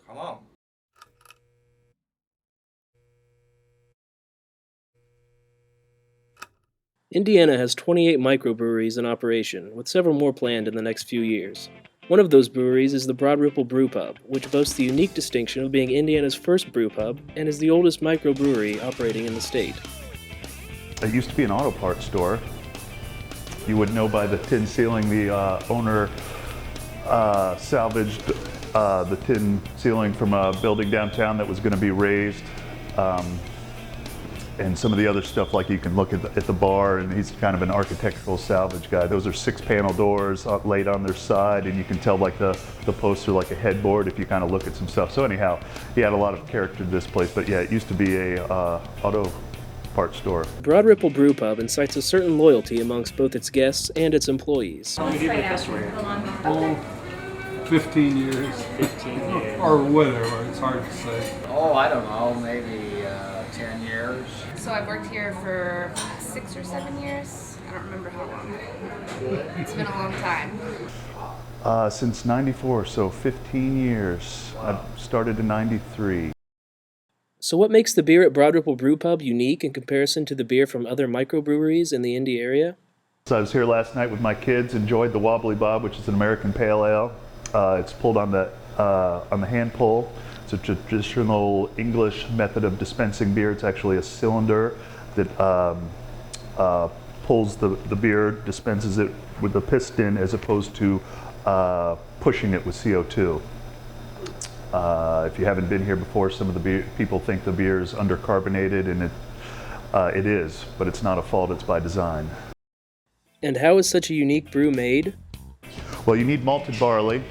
Come on. Indiana has 28 microbreweries in operation, with several more planned in the next few years. One of those breweries is the Broad Ripple Brewpub, which boasts the unique distinction of being Indiana's first brewpub and is the oldest microbrewery operating in the state. It used to be an auto parts store. You would know by the tin ceiling. The owner salvaged the tin ceiling from a building downtown that was going to be raised. And some of the other stuff, like you can look at the bar, and he's kind of an architectural salvage guy. Those are 6-panel doors laid on their side, and you can tell like the posts are like a headboard if you kind of look at some stuff. So anyhow, he had a lot of character to this place, but yeah, it used to be a auto parts store. Broad Ripple Brewpub incites a certain loyalty amongst both its guests and its employees. How long have you been a customer here? Oh, 15 years. 15 years. Or whatever, it's hard to say. Oh, I don't know, maybe 10 years. So I've worked here for 6 or 7 years. I don't remember how long. It's been a long time. Since 94, so 15 years. I started in 93. So what makes the beer at Broad Ripple Brewpub unique in comparison to the beer from other microbreweries in the Indy area? So I was here last night with my kids, enjoyed the Wobbly Bob, which is an American pale ale. It's pulled on the hand pull. It's a traditional English method of dispensing beer. It's actually a cylinder that pulls the beer, dispenses it with a piston as opposed to pushing it with CO2. If you haven't been here before, some of the people think the beer is undercarbonated, and it is, but it's not a fault, it's by design. And how is such a unique brew made? Well, you need malted barley.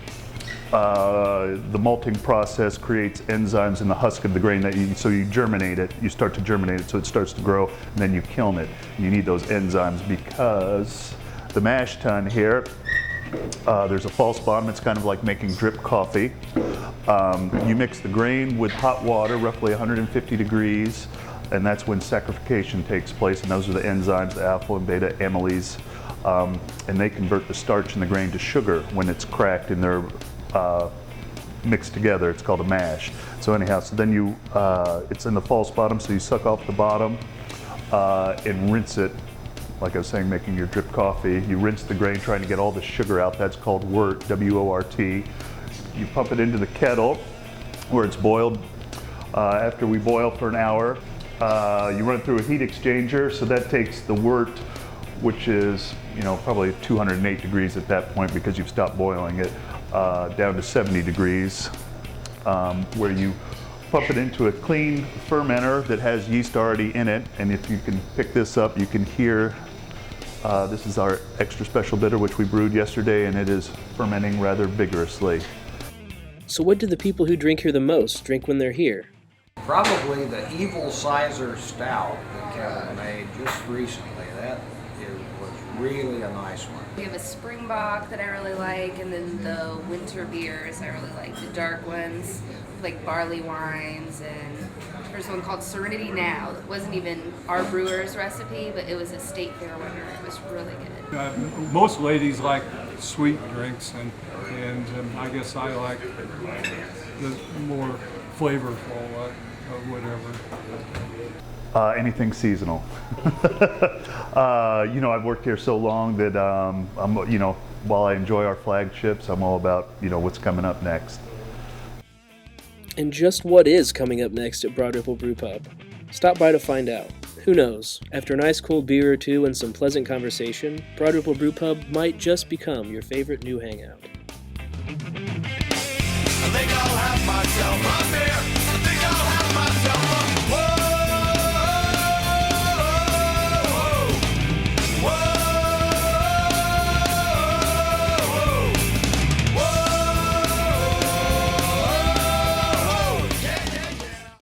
The malting process creates enzymes in the husk of the grain so you germinate it. You start to germinate it so it starts to grow, and then you kiln it. You need those enzymes because the mash tun here, there's a false bottom. It's kind of like making drip coffee. You mix the grain with hot water, roughly 150 degrees, and that's when saccharification takes place, and those are the enzymes, the alpha and beta amylase, and they convert the starch in the grain to sugar when it's cracked and they're mixed together. It's called a mash. So anyhow, so then it's in the false bottom, so you suck off the bottom and rinse it. Like I was saying, making your drip coffee, you rinse the grain trying to get all the sugar out. That's called wort, W-O-R-T. You pump it into the kettle where it's boiled. After we boil for an hour, you run it through a heat exchanger, so that takes the wort, which is probably 208 degrees at that point because you've stopped boiling it, down to 70 degrees, where you pump it into a clean fermenter that has yeast already in it. And if you can pick this up, you can hear this is our extra special bitter, which we brewed yesterday, and it is fermenting rather vigorously. So what do the people who drink here the most drink when they're here? Probably the Evil Sizer Stout that Kevin made just recently. That was really a nice one. We have a Springbok that I really like, and then the winter beers I really like. The dark ones, like barley wines, and there's one called Serenity Now. It wasn't even our brewer's recipe, but it was a state fair winner. It was really good. Most ladies like sweet drinks, and I guess I like the more flavorful, whatever. Anything seasonal. I've worked here so long that while I enjoy our flagships, I'm all about what's coming up next. And just what is coming up next at Broad Ripple Brewpub? Stop by to find out. Who knows? After a nice cold beer or two and some pleasant conversation, Broad Ripple Brewpub might just become your favorite new hangout. They all have